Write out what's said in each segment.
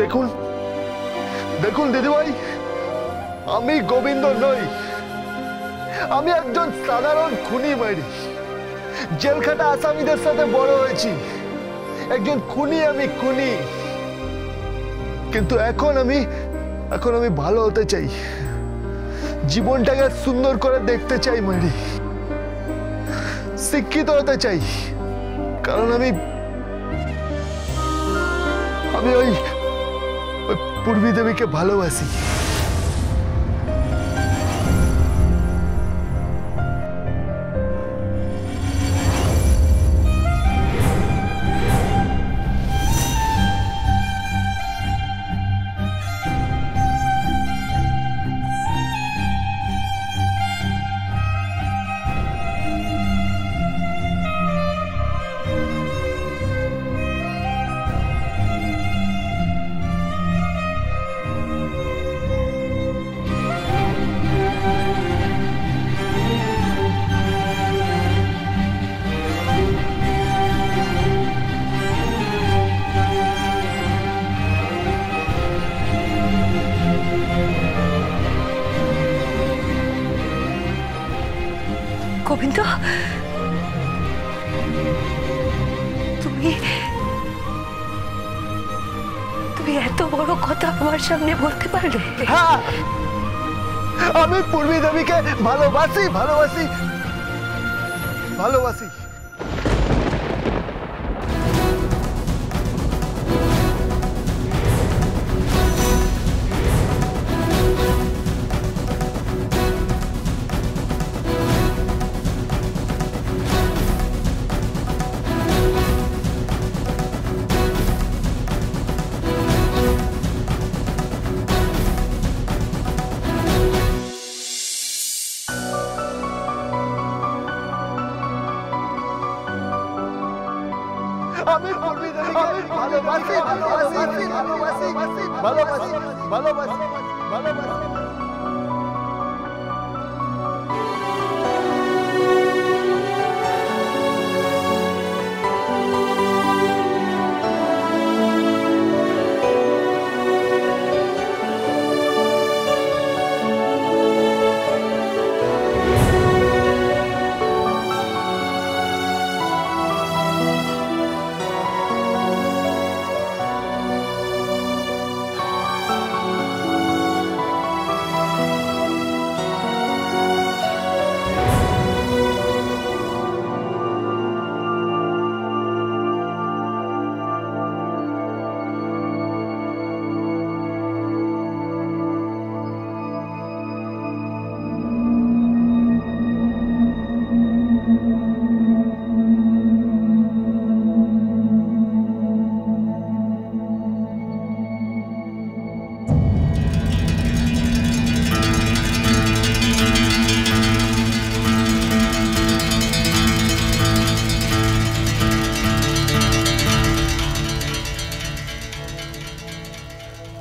দেখুন দেখুন দিদিভাই, আমি গোবিন্দ নই, আমি একজন সাধারণ খুনি মাইরি। জেলখাটা আসামিদের সাথে বড় হয়েছি, একজন খুনি, আমি খুনি। কিন্তু এখন আমি ভালো হতে চাই, জীবনটাকে সুন্দর করে দেখতে চাই মাইরি, শিক্ষিত হতে চাই। কারণ আমি ওই পূর্বী দেবীকে ভালোবাসি। গোবিন্দ, তুমি এত বড় কথা আমার সামনে বলতে পারলে? হ্যাঁ, আমি পূর্বী দেবীকে ভালোবাসি ভালোবাসি ভালোবাসি। আমি পূর্বী দেবীকে ভালোবাসি ভালোবাসি ভালোবাসি ভালোবাসি ভালোবাসি ভালোবাসি।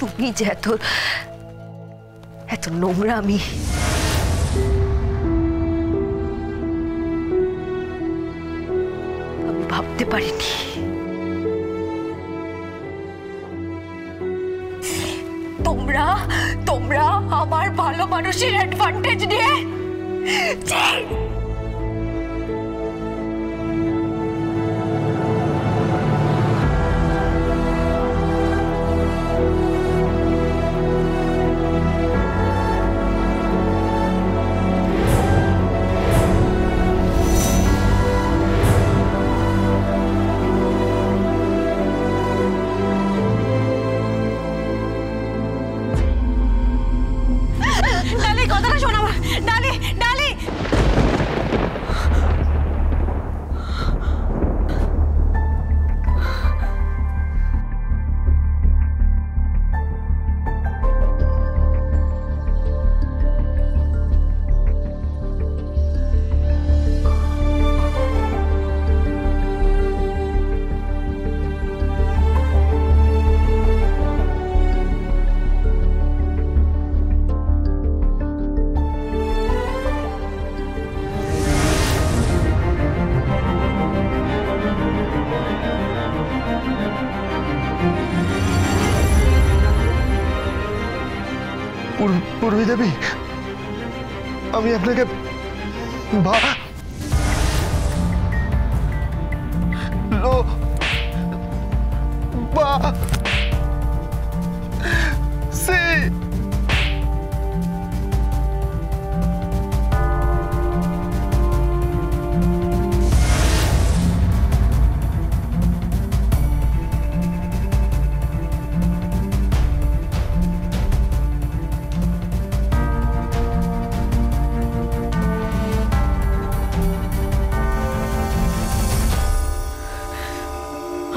তুমি যে এত নোংরামি, আমি ভাবতে পারিনি। তোমরা আমার ভালো মানুষের অ্যাডভান্টেজ নিয়ে পূর্বী দেবী, আমি আপনাকে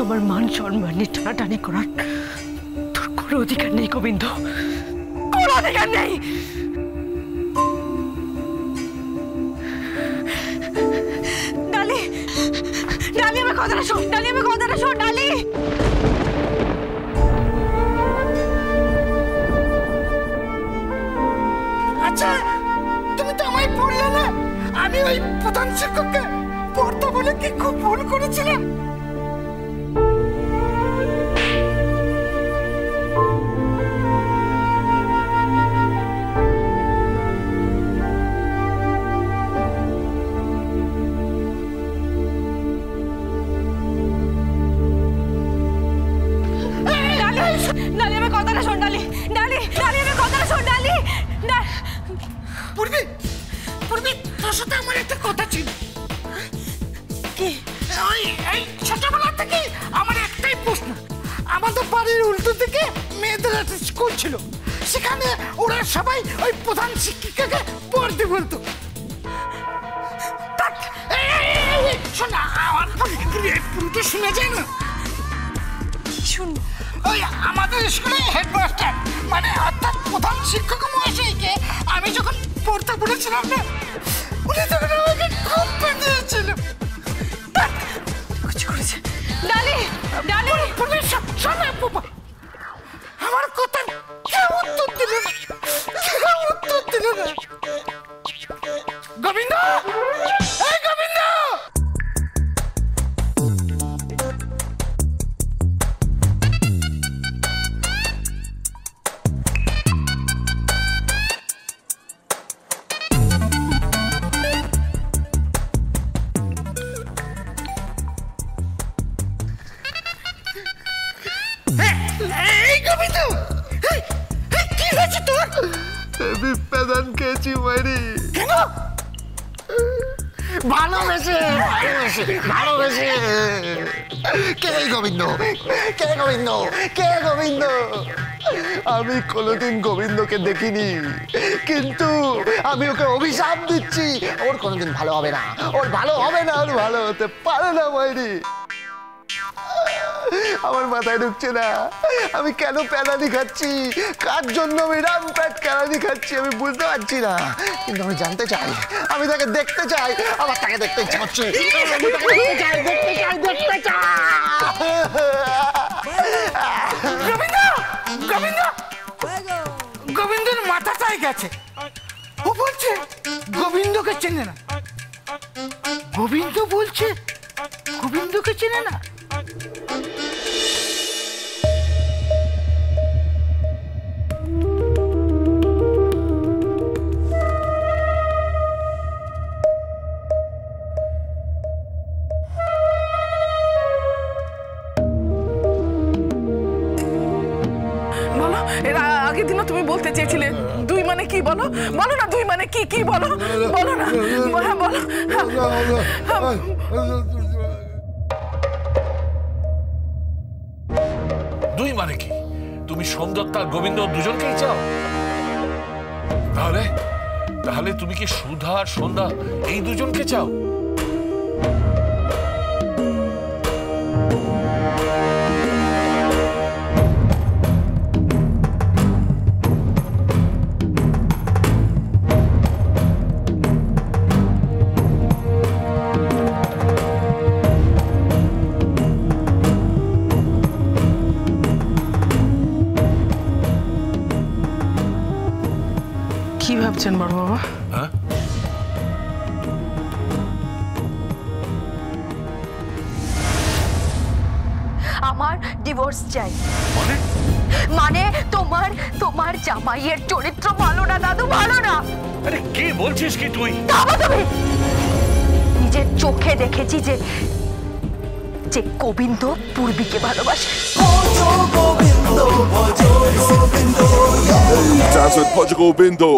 আমার মান সম্মান নিয়ে টানাটানি করার তোর কোনো অধিকার নেই গোবিন্দ, কোনো অধিকার নেই। ডালি, ডালি আমার কথাটা শোন, ডালি আমার কথাটা শোন, ডালি। আচ্ছা, তুমি তো আমায় বললে না আমি ওই প্রধান শিক্ষককে পড়তে বলে কি খুব ভুল করেছিলাম? ডালি আমার কথাটা শোন, ডালি, ডালি, ডালি আমার কথাটা শোন, ডালি। পূর্বী, পূর্বী, তোর সাথে আমার একটা কথা ছিল। কি? ওই এই ছোটবেলা থেকে আমার একটাই প্রশ্ন। আমাদের বাড়ির উল্টো দিকে মেয়েদের একটা স্কুল ছিল, সেখানে ওরা সবাই ওই প্রধান শিক্ষিকাকে পড়তে বলতো। শোন, আমার পুরোটা শোনা যায় না? শুন, ওই আমাদের স্কুলে হেডমাস্টার মানে অর্থাৎ প্রধান শিক্ষক মহাশয়কে আমি যখন পড়তে বলেছিলাম না, উনি তখন আমাকে খুব পেটিয়েছিল। কিছু করেছে ডালি, ডালি। শোনা বাবা, আমার কথা কেউ উত্তর দিল না, কেউ উত্তর দিল না। গোবিন্দ, এই গোবিন্দ! প্রধান খেয়েছি মাইরি। কেন? ভালোবেসে, ভালোবেসে, ভালোবেসে। কে গোবিন্দ? কে গোবিন্দ? কে গোবিন্দ? আমি কোনোদিন গোবিন্দকে দেখিনি, কিন্তু আমি ওকে অভিশাপ দিচ্ছি, ওর কোনোদিন ভালো হবে না, ওর ভালো হবে না, ওর ভালো হতে পারে না মাইরি। আমার মাথায় ঢুকছে না আমি কেন প্যানানি খাচ্ছি, কার জন্য আমি রামপ্যাট প্যানানি খাচ্ছি আমি বুঝতে পারছি না, কিন্তু আমি জানতে চাই, আমি তাকে দেখতে চাই, আমার তাকে দেখতে ইচ্ছে করছে, আমি তাকে দেখতে চাই, দেখতে চাই, দেখতে চাই। গোবিন্দ, গোবিন্দ, গোবিন্দের মাথাটাই গেছে। ও বলছে গোবিন্দকে চেনে না, গোবিন্দ বলছে গোবিন্দকে চেনে না। আগের দিনও তুমি বলতে চেয়েছিলে দুই মানে কি, বলো বলো না, দুই মানে কি, কি বলো, বলো না, বলো। দুই মানে কি? তুমি সোমদত্ত আর গোবিন্দ দুজনকেই চাও? তাহলে তাহলে তুমি কি সুধা আর সন্ধ্যা এই দুজনকে চাও? কি ভাবছেন বড় বাবা? হ্যাঁ, আমার ডিভোর্স চাই। মানে মানে তোমার জামাইয়ের চরিত্র ভালো না দাদু, ভালো না। আরে কি বলছিস কি তুই? তুমি নিজের চোখে দেখেছি যে গোবিন্দ পূর্বীকে ভালোবাসে। Dance with Portugal Bindo.